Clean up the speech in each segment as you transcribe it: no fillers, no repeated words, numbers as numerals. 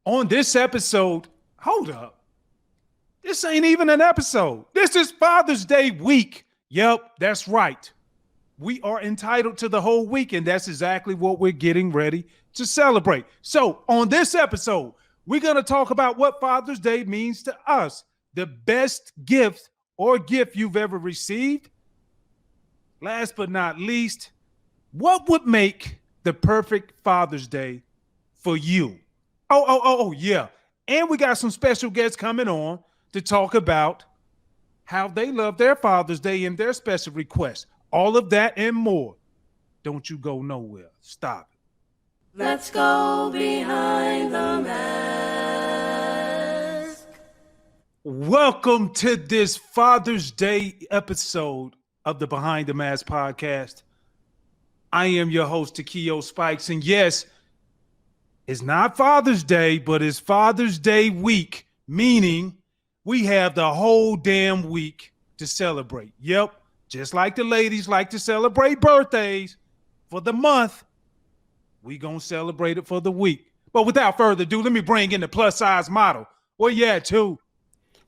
On this episode, hold up. This ain't even an episode. This is Father's Day week. Yep, that's right. We are entitled to the whole week, and that's exactly what we're getting ready to celebrate. So, on this episode, we're going to talk about what Father's Day means to us, the best gift or gift you've ever received. Last but not least, what would make the perfect Father's Day for you? Oh, yeah. And we got some special guests coming on to talk about how they love their Father's Day and their special requests. All of that and more. Don't you go nowhere. Stop it. Let's go behind the mask. Welcome to this Father's Day episode of the Behind the Mask podcast. I am your host, Takeo Spikes. And yes, it's not Father's Day, but it's Father's Day week, meaning we have the whole damn week to celebrate. Yep, just like the ladies like to celebrate birthdays for the month, we gonna celebrate it for the week. But without further ado, let me bring in the plus size model. Well, yeah, too.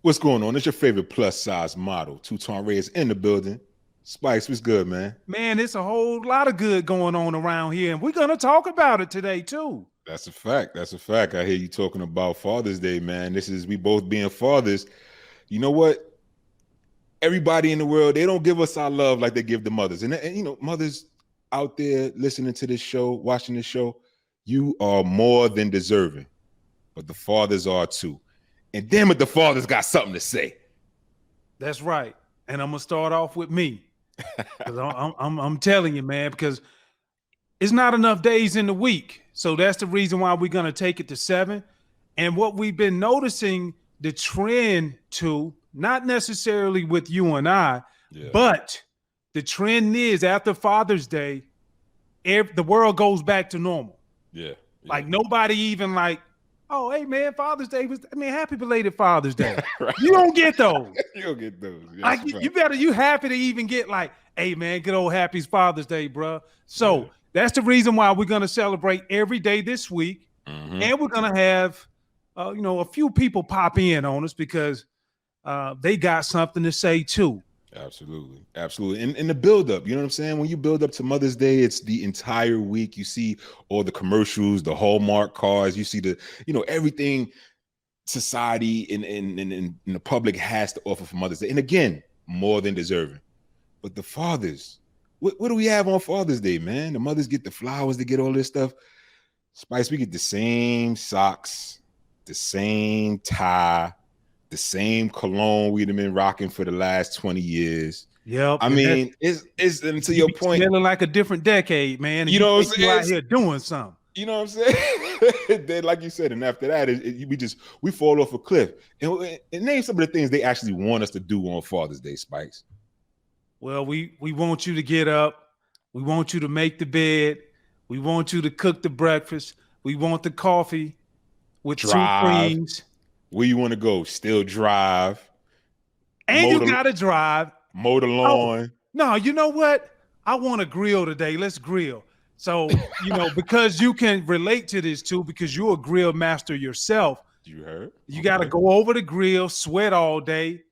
What's going on? It's your favorite plus size model, Tutan Reyes in the building. Spikes, what's good, man? Man, it's a whole lot of good going on around here, and we're gonna talk about it today, too. That's a fact. That's a fact. I hear you talking about Father's Day, man. This is we both being fathers. You know what? Everybody in the world, they don't give us our love like they give the mothers. And you know, mothers out there listening to this show, watching this show, you are more than deserving. But the fathers are too. And damn it, the fathers got something to say. That's right. And I'm gonna start off with me. I'm telling you, man, because it's not enough days in the week. So that's the reason why we're going to take it to 7. And what we've been noticing the trend to, not necessarily with you and I, but the trend is after Father's Day, the world goes back to normal. Yeah. Like nobody even like, oh, hey, man, Father's Day happy belated Father's Day. Right. You don't get those. You don't get those. Like you happy to even get like, hey, man, good old happy Father's Day, bro. So that's the reason why we're going to celebrate every day this week. Mm-hmm. And we're going to have, a few people pop in on us because they got something to say too. Absolutely. Absolutely. And the build up, you know what I'm saying? When you build up to Mother's Day, it's the entire week. You see all the commercials, the Hallmark cards, you see everything society and the public has to offer for Mother's Day. And again, more than deserving. But the fathers, what do we have on Father's Day, man? The mothers get the flowers, they get all this stuff. Spice, we get the same socks, the same tie, the same cologne we've been rocking for the last 20 years. Yep. I mean, it's and to your point, feeling like a different decade, man. You know what I'm saying? You out here doing something. You know what I'm saying? Then, like you said, and after that, we fall off a cliff. And name some of the things they actually want us to do on Father's Day, Spikes. Well, we want you to get up. We want you to make the bed. We want you to cook the breakfast. We want the coffee with drive. 2 creams. Where you want to go? Still drive. And you got to drive. Mow the lawn. No, you know what? I want to grill today. Let's grill. So, because you can relate to this too, because you're a grill master yourself. You heard? You got to go over the grill, sweat all day.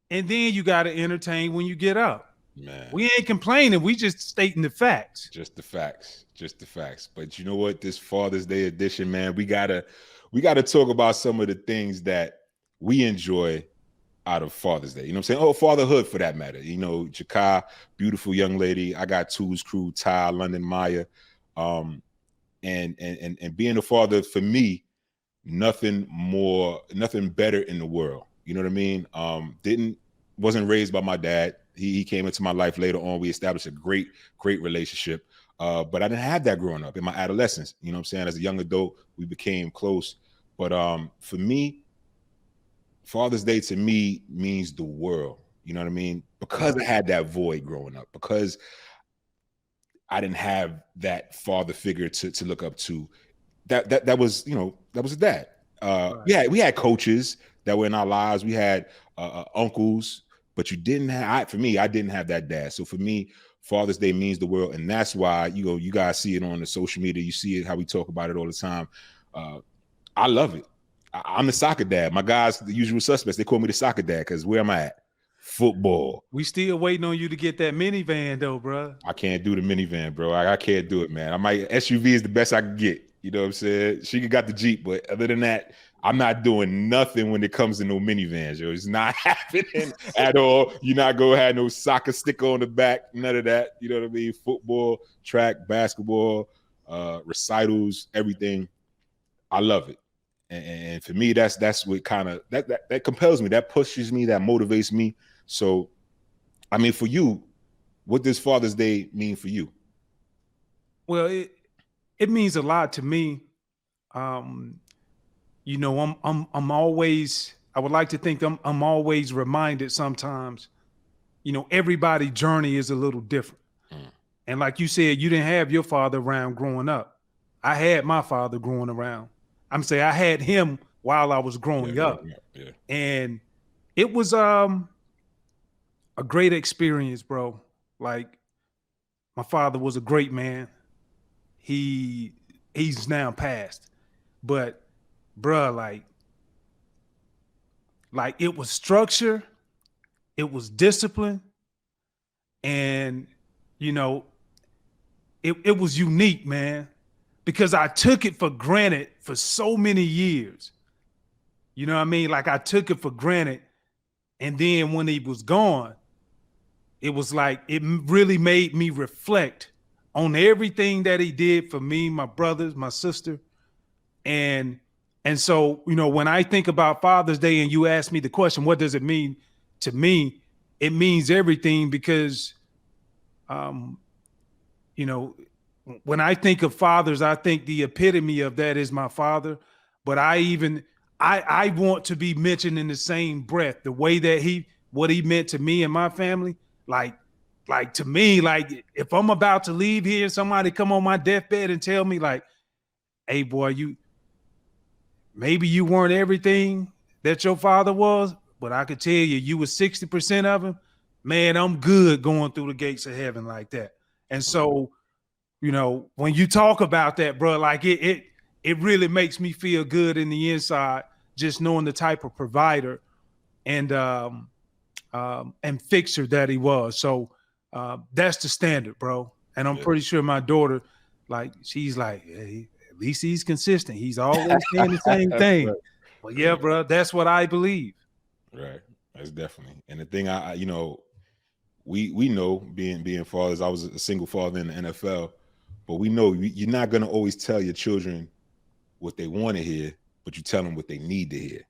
And then you got to entertain when you get up. Man, we ain't complaining. We just stating the facts. Just the facts. But you know what? This Father's Day edition, man, we gotta talk about some of the things that we enjoy out of Father's Day. You know what I'm saying? Oh, fatherhood for that matter. You know, Jakai, beautiful young lady. I got Tools Crew, Ty, London, Maya. And being a father for me, nothing better in the world. You know what I mean? Wasn't raised by my dad. He came into my life later on. We established a great relationship. But I didn't have that growing up in my adolescence. You know what I'm saying? As a young adult, we became close. But for me, Father's Day to me means the world. You know what I mean? Because I had that void growing up, because I didn't have that father figure to look up to. That was a dad. Right. We had coaches that were in our lives. We had uncles, but you didn't have. For me, I didn't have that dad. So for me, Father's Day means the world, and that's why you guys see it on the social media. You see it how we talk about it all the time. I love it. I'm the soccer dad. My guys, the usual suspects, they call me the soccer dad because where am I at? Football. We still waiting on you to get that minivan though, bro. I can't do the minivan, bro. I can't do it, man. SUV is the best I can get. You know what I'm saying? She got the Jeep, but other than that, I'm not doing nothing when it comes to no minivans, yo. It's not happening at all. You're not gonna have no soccer sticker on the back, none of that. You know what I mean? Football, track, basketball, recitals, everything. I love it. And for me, that's what kind of that compels me, that pushes me, that motivates me. So, I mean, for you, what does Father's Day mean for you? Well, it means a lot to me. You know, I'm always, I would like to think I'm always reminded sometimes, you know, everybody's journey is a little different. And like you said, you didn't have your father around growing up. I had my father growing around. I'm saying I had him while I was growing up. Yeah. And it was a great experience, bro. Like, my father was a great man. He's now passed. But bruh, like it was structure, it was discipline, and you know, it was unique, man, because I took it for granted for so many years. You know what I mean? Like, I took it for granted, and then when he was gone, it was like it really made me reflect on everything that he did for me, my brothers, my sister. And so, you know, when I think about Father's Day and you ask me the question, what does it mean to me? It means everything because, you know, when I think of fathers, I think the epitome of that is my father. But I want to be mentioned in the same breath, the way that what he meant to me and my family. Like to me, like if I'm about to leave here, somebody come on my deathbed and tell me like, hey boy, maybe you weren't everything that your father was, but I could tell you were 60% of him. Man, I'm good going through the gates of heaven like that. And so, you know, when you talk about that, bro, like it really makes me feel good in the inside, just knowing the type of provider and fixer that he was. So that's the standard, bro. And I'm pretty sure my daughter, like, she's like, hey, at least he's consistent. He's always saying the same thing. Right. Well, yeah, bro, that's what I believe. Right. That's definitely. And the thing you know, we know being fathers, I was a single father in the NFL, but we know you're not going to always tell your children what they want to hear, but you tell them what they need to hear.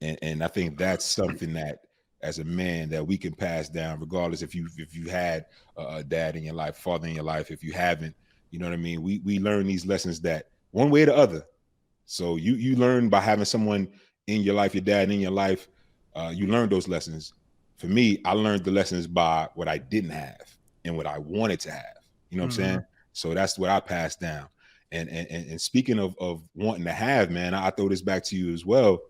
And I think that's something that as a man that we can pass down, regardless if you had a dad in your life, father in your life. If you haven't, you know what I mean? We learn these lessons that one way or the other. So you learn by having someone in your life, your dad in your life, you learn those lessons. For me, I learned the lessons by what I didn't have and what I wanted to have. You know what I'm saying? So that's what I passed down. And speaking of wanting to have, man, I throw this back to you as well.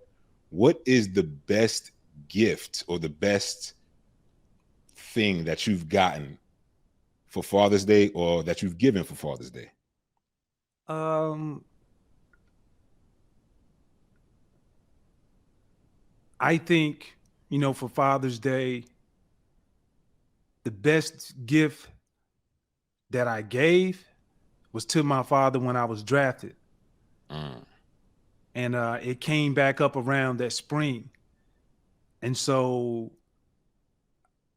What is the best gift or the best thing that you've gotten for Father's Day or that you've given for Father's Day? I think, you know, for Father's Day, the best gift that I gave was to my father when I was drafted. And it came back up around that spring. And so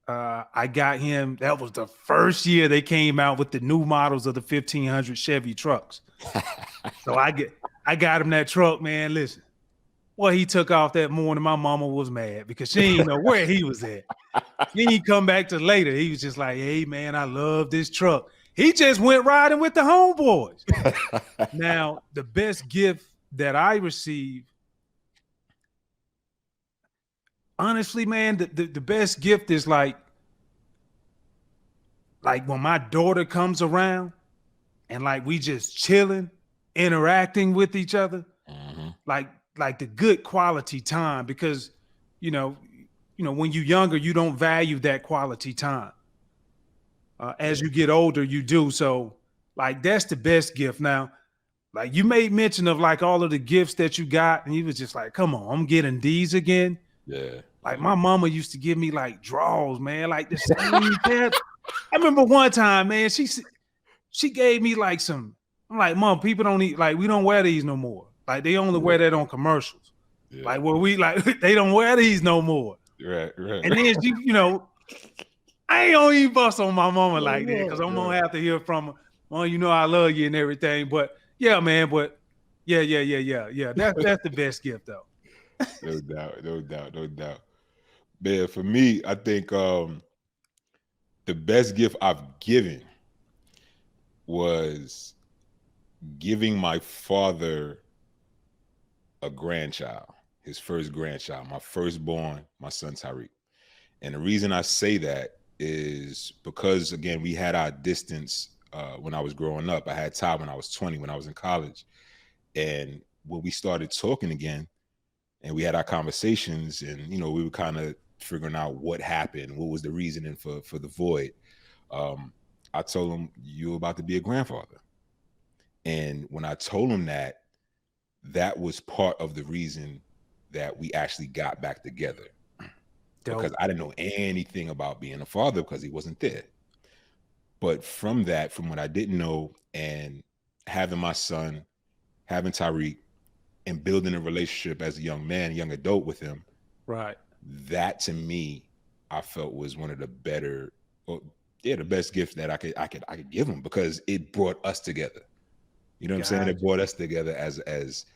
I got him. That was the first year they came out with the new models of the 1500 Chevy trucks. So I got him that truck, man. Listen, well, he took off that morning. My mama was mad because she didn't know where he was at. Then he come back to later. He was just like, hey, man, I love this truck. He just went riding with the homeboys. Now, the best gift that I received, honestly, man, the best gift is like when my daughter comes around and like we just chilling, interacting with each other, like the good quality time, because you know when you're younger you don't value that quality time. As you get older, you do. So like that's the best gift. Now, Like you made mention of like all of the gifts that you got, and you was just like, come on, I'm getting these again. Yeah. Like my mama used to give me like draws, man, like the same pair. I remember one time, man, she gave me like some. I'm like, Mom, people don't eat, like we don't wear these no more. Like they only wear that on commercials. Yeah. Like where we like they don't wear these no more. Right. And then she, I ain't gonna even bust on my mama like that because I'm gonna have to hear from her. Well, I love you and everything, but yeah, man, but yeah. That's the best gift though. No doubt. Man, for me, I think the best gift I've given was giving my father a grandchild, his first grandchild, my firstborn, my son Tariq. And the reason I say that is because, again, we had our distance when I was growing up. I had Ty when I was 20, when I was in college. And when we started talking again and we had our conversations and, we were kind of figuring out what happened, what was the reasoning for the void. I told him, you're about to be a grandfather. And when I told him that, that was part of the reason that we actually got back together. Dope. Because I didn't know anything about being a father because he wasn't there. But from what I didn't know, and having my son, having Tariq, and building a relationship as a young man, young adult with him, right? That to me, I felt was one of the better, the best gift that I could give him, because it brought us together. You know what I'm saying? It brought us together as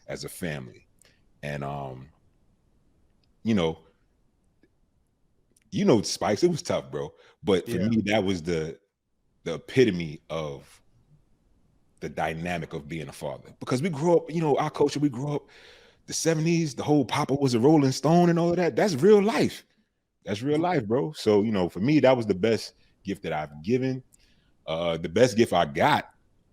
a family, and Spikes, it was tough, bro. But for me, that was the epitome of the dynamic of being a father, because we grew up, our culture, we grew up the 70s, the whole Papa was a Rolling Stone and all of that. That's real life. That's real life, bro. So, for me, that was the best gift that I've given. The best gift I got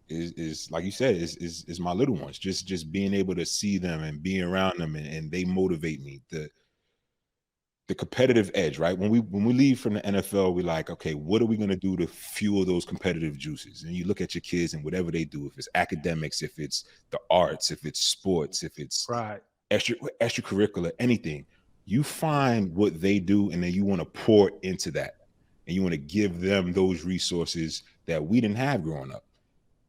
is like you said, is my little ones. Just being able to see them and being around them, and they motivate me. The competitive edge, right? When we leave from the NFL, we're like, okay, what are we going to do to fuel those competitive juices? And you look at your kids and whatever they do, if it's academics, if it's the arts, if it's sports, if it's right, extracurricular, anything, you find what they do, and then you want to pour into that, and you want to give them those resources that we didn't have growing up,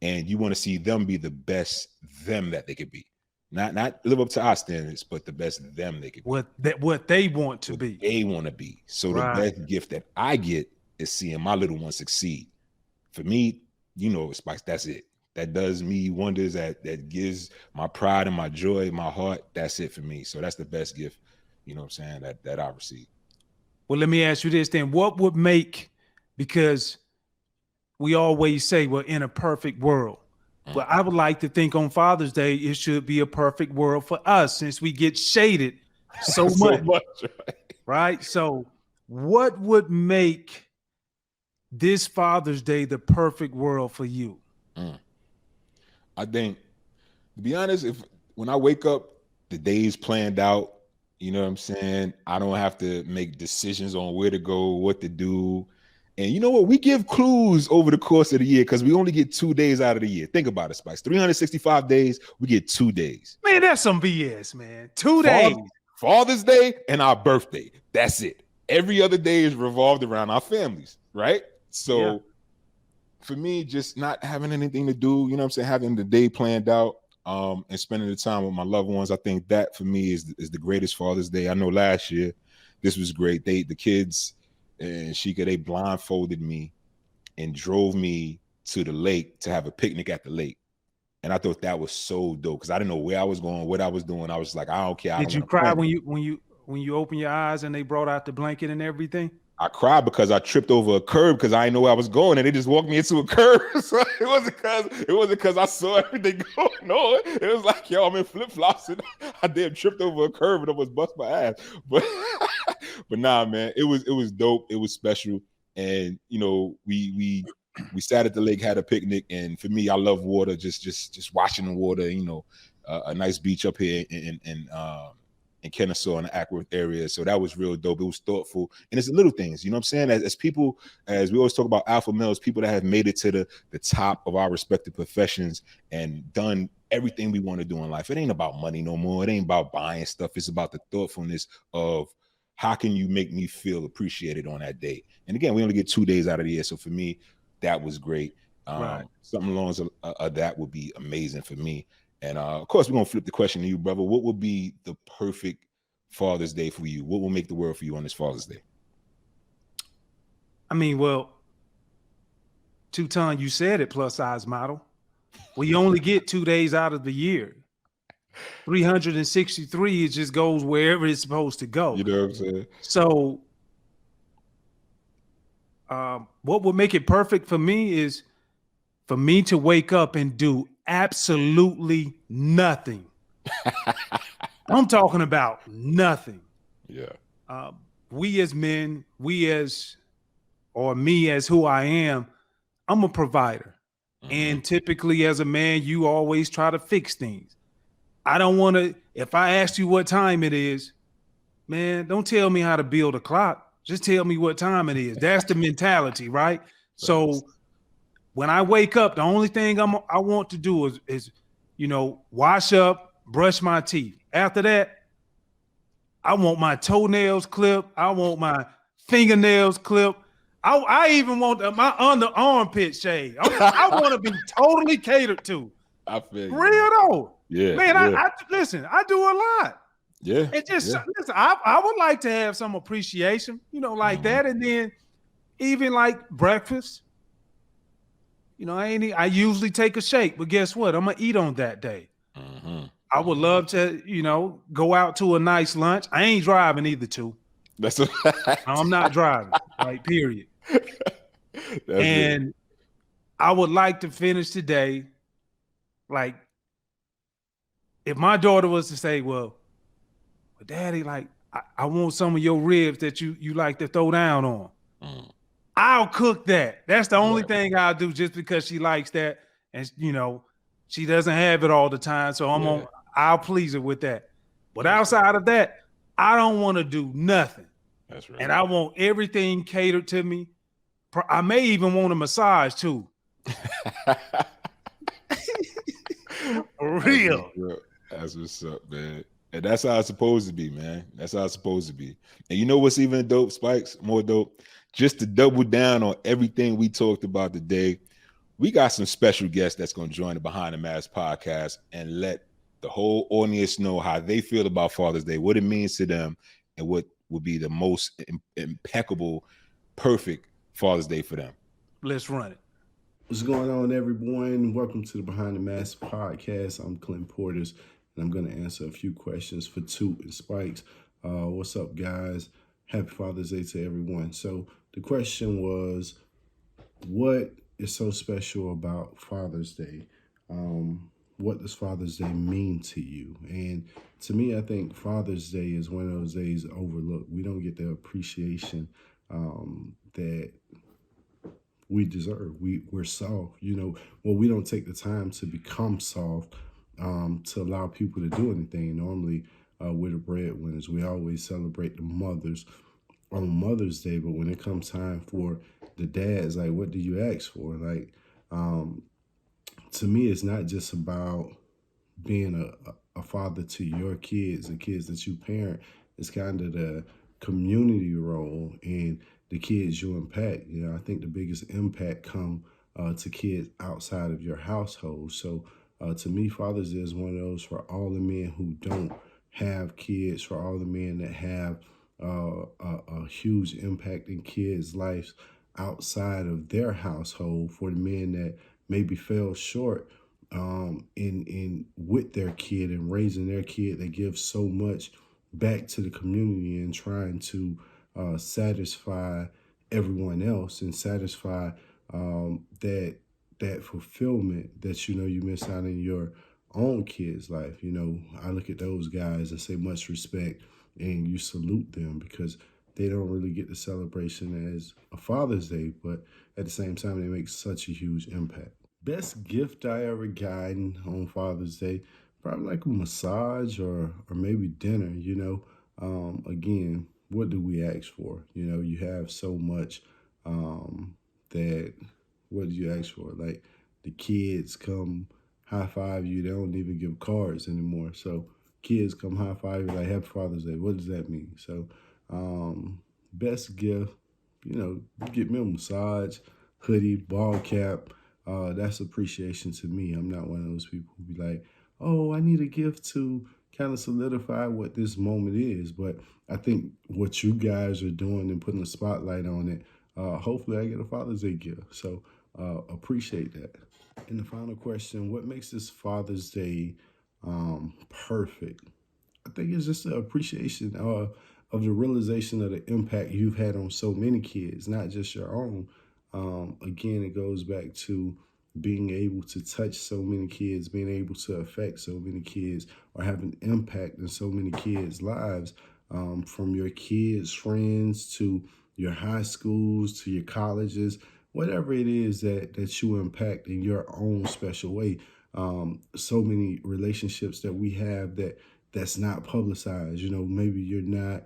and you want to see them be the best them that they could be. Not live up to our standards, but the best them they could be. What they want to be. They want to be. So the best gift that I get is seeing my little one succeed. For me, Spikes, that's it. That does me wonders. That gives my pride and my joy, my heart. That's it for me. So that's the best gift, that I received. Well, let me ask you this then. What would make, because we always say we're in a perfect world, but I would like to think on Father's Day, it should be a perfect world for us, since we get shaded so much, right? So what would make this Father's Day the perfect world for you? I think, to be honest, when I wake up, the day's planned out, you know what I'm saying? I don't have to make decisions on where to go, what to do. And you know what? We give clues over the course of the year, because we only get 2 days out of the year. Think about it, Spice. 365 days, we get 2 days. Man, that's some BS, man. 2 days. Father's Day and our birthday. That's it. Every other day is revolved around our families, right? So for me, just not having anything to do, having the day planned out, and spending the time with my loved ones, I think that for me is the greatest Father's Day. I know last year, this was great. The kids and Sheikah, they blindfolded me and drove me to the lake to have a picnic at the lake. And I thought that was so dope, because I didn't know where I was going, what I was doing. I was like, I don't care. Did you cry when you open your eyes and they brought out the blanket and everything? I cried because I tripped over a curb, because I didn't know where I was going, and they just walked me into a curb. So it wasn't because I saw everything going on. It was like, yo, I'm in flip-flops and I damn tripped over a curb and almost bust my ass. But nah, man, it was dope. It was special. And we sat at the lake, had a picnic, and for me, I love water. Just watching the water. A nice beach up here in Kennesaw in the Ackworth area. So that was real dope. It was thoughtful. And it's the little things, you know what I'm saying? As people, as we always talk about alpha males, people that have made it to the top of our respective professions and done everything we want to do in life. It ain't about money no more. It ain't about buying stuff. It's about the thoughtfulness of how can you make me feel appreciated on that day. And again, we only get 2 days out of the year. So for me, that was great. Right. Something along that would be amazing for me. And of course, we're going to flip the question to you, brother. What would be the perfect Father's Day for you? What will make the world for you on this Father's Day? I mean, well, Tutan, you said it, plus size model. We only get 2 days out of the year. 363, it just goes wherever it's supposed to go. You know what I'm saying? So what would make it perfect for me is for me to wake up and do absolutely nothing. I'm talking about nothing. Yeah. We as men, or me as who I am, I'm a provider. And typically as a man, you always try to fix things. I don't want to, if I ask you what time it is, man, don't tell me how to build a clock. Just tell me what time it is. That's the mentality, right? So when I wake up, the only thing I want to do is, wash up, brush my teeth. After that, I want my toenails clipped. I want my fingernails clipped. I even want my under armpit shaved. I want to be totally catered to. I feel you. Real though. Yeah. Man, yeah. I listen, I do a lot. Yeah. It just listen, I would like to have some appreciation, like that. And then even like breakfast. I usually take a shake, but guess what? I'm gonna eat on that day. I would love to, go out to a nice lunch. I ain't driving either, too. That's I'm not driving, right? Period. And it. I would like to finish today, like, if my daughter was to say, well, Daddy, like, I want some of your ribs that you like to throw down on. I'll cook that. That's the only thing I'll do just because she likes that. And, she doesn't have it all the time. So I'll please her with that. But outside of that, I don't want to do nothing. That's right. And I want everything catered to me. I may even want a massage too. For real. That's what's up, man. And that's how it's supposed to be, man. That's how it's supposed to be. And you know what's even dope, Spikes? More dope? Just to double down on everything we talked about today, we got some special guests that's going to join the Behind the Mask podcast and let the whole audience know how they feel about Father's Day, what it means to them, and what would be the most impeccable, perfect Father's Day for them. Let's run it. What's going on, everyone? Welcome to the Behind the Mask podcast. I'm Clint Porters, and I'm going to answer a few questions for Toot and Spikes. What's up, guys? Happy Father's Day to everyone. So the question was, what is so special about Father's Day? What does Father's Day mean to you? And to me, I think Father's Day is one of those days overlooked. We don't get the appreciation that we deserve. We're soft, we don't take the time to become soft to allow people to do anything. Normally, we're the breadwinners. We always celebrate the mothers on Mother's Day, but when it comes time for the dads, like, what do you ask for? Like, to me, it's not just about being a father to your kids, the kids that you parent. It's kind of the community role and the kids you impact. I think the biggest impact come to kids outside of your household. So to me, Father's Day is one of those for all the men who don't have kids, for all the men that have a huge impact in kids' lives outside of their household, for the men that maybe fell short in with their kid and raising their kid. They give so much back to the community and trying to satisfy everyone else and satisfy that fulfillment that you miss out in your own kid's life. I look at those guys and say much respect, and you salute them because they don't really get the celebration as a Father's Day, but at the same time, they make such a huge impact. Best gift I ever gotten on Father's Day, probably like a massage or maybe dinner. Again, what do we ask for? You have so much that, what do you ask for? Like, the kids come high five you. They don't even give cards anymore. So kids come high five you like Happy Father's Day. What does that mean? So best gift, get me a massage, hoodie, ball cap. That's appreciation to me. I'm not one of those people who be like, oh, I need a gift to kind of solidify what this moment is. But I think what you guys are doing and putting a spotlight on it, hopefully I get a Father's Day gift. So appreciate that. And the final question, what makes this Father's Day perfect? I think it's just the appreciation of the realization of the impact you've had on so many kids, not just your own. Again, it goes back to being able to touch so many kids, being able to affect so many kids, or have an impact in so many kids' lives, from your kids' friends to your high schools to your colleges, whatever it is that you impact in your own special way. So many relationships that we have that's not publicized. Maybe you're not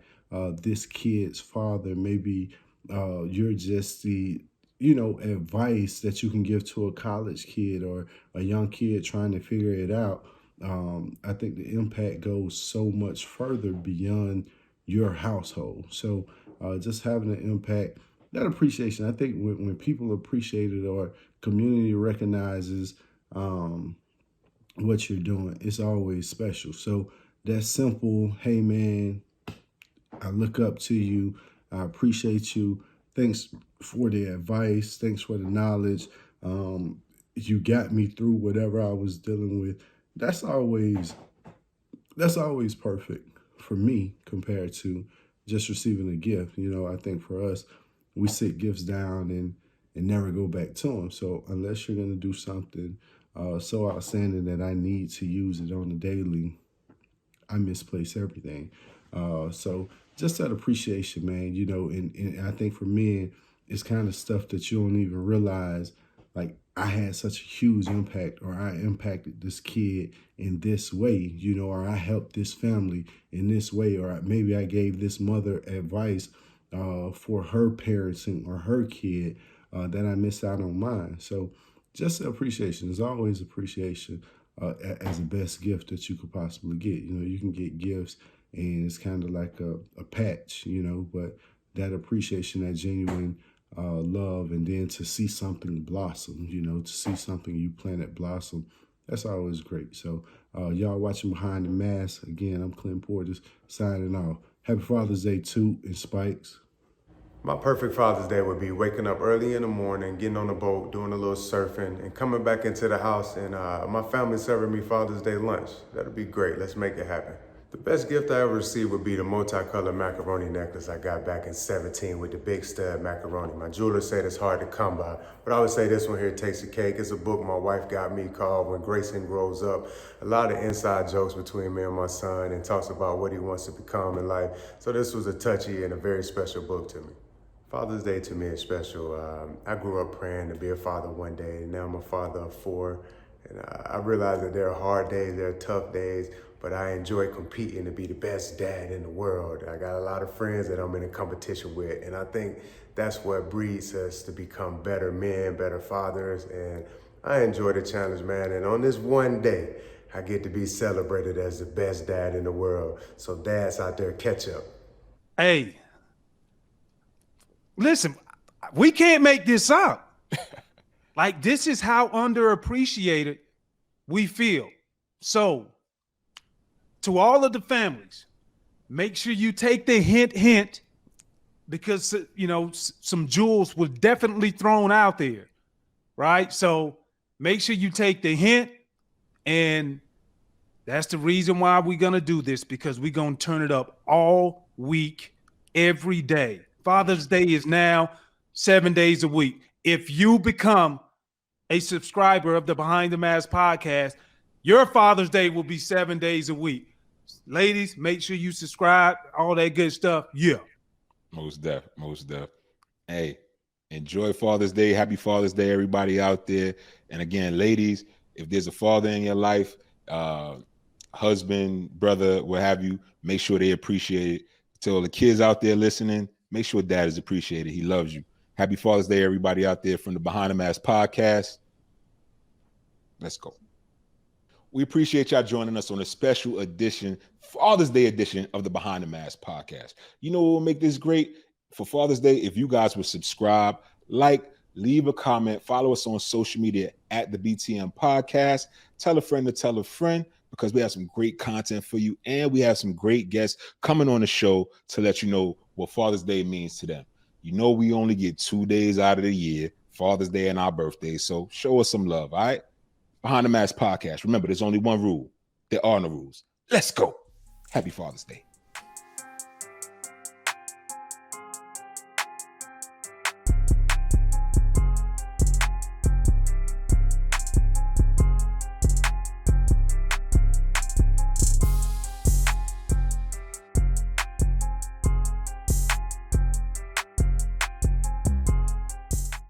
this kid's father. Maybe you're just the advice that you can give to a college kid or a young kid trying to figure it out. I think the impact goes so much further beyond your household. So just having an impact, that appreciation, I think when people appreciate it or community recognizes what you're doing, it's always special. So that simple, hey man, I look up to you, I appreciate you, thanks for the advice, thanks for the knowledge, you got me through whatever I was dealing with. That's always perfect for me compared to just receiving a gift. I think for us, we sit gifts down and never go back to them. So unless you're going to do something so outstanding that I need to use it on a daily, I misplace everything. So just that appreciation, man, and I think for men, it's kind of stuff that you don't even realize. Like, I had such a huge impact, or I impacted this kid in this way, or I helped this family in this way, or maybe I gave this mother advice for her parenting or her kid that I missed out on mine. So just appreciation. There's always appreciation as the best gift that you could possibly get. You can get gifts and it's kind of like a patch, but that appreciation, that genuine love, and then to see something blossom, to see something you planted blossom, that's always great. So y'all watching Behind the Mask. Again, I'm Clint Portis signing off. Happy Father's Day, Tutan and Spikes. My perfect Father's Day would be waking up early in the morning, getting on a boat, doing a little surfing, and coming back into the house and my family serving me Father's Day lunch. That'd be great. Let's make it happen. The best gift I ever received would be the multicolored macaroni necklace I got back in 17 with the big stud macaroni. My jeweler said it's hard to come by, but I would say this one here takes the cake. It's a book my wife got me called When Grayson Grows Up. A lot of inside jokes between me and my son, and talks about what he wants to become in life. So this was a touchy and a very special book to me. Father's Day to me is special. I grew up praying to be a father one day, and now I'm a father of 4. And I realize that there are hard days, there are tough days, but I enjoy competing to be the best dad in the world. I got a lot of friends that I'm in a competition with, and I think that's what breeds us to become better men, better fathers, and I enjoy the challenge, man. And on this one day, I get to be celebrated as the best dad in the world. So dads out there, catch up. Hey, listen, we can't make this up. Like, this is how underappreciated we feel. So, to all of the families, make sure you take the hint, because, some jewels were definitely thrown out there, right? So, make sure you take the hint, and that's the reason why we're going to do this, because we're going to turn it up all week, every day. Father's Day is now 7 days a week. If you become a subscriber of the Behind the Mask podcast, your Father's Day will be 7 days a week. Ladies, make sure you subscribe, all that good stuff. Yeah. Most def. Hey, enjoy Father's Day. Happy Father's Day, everybody out there. And again, ladies, if there's a father in your life, husband, brother, what have you, make sure they appreciate it. To all the kids out there listening, make sure dad is appreciated. He loves you. Happy Father's Day, everybody out there from the Behind the Mask podcast. Let's go. We appreciate y'all joining us on a special edition, Father's Day edition of the Behind the Mask podcast. You know what will make this great for Father's Day? If you guys would subscribe, like, leave a comment, follow us on social media at the BTM podcast. Tell a friend to tell a friend, because we have some great content for you, and we have some great guests coming on the show to let you know what Father's Day means to them. You know, we only get 2 days out of the year, Father's Day and our birthday, so show us some love, all right? Behind the Mask podcast. Remember, there's only one rule. There are no rules. Let's go. Happy Father's Day.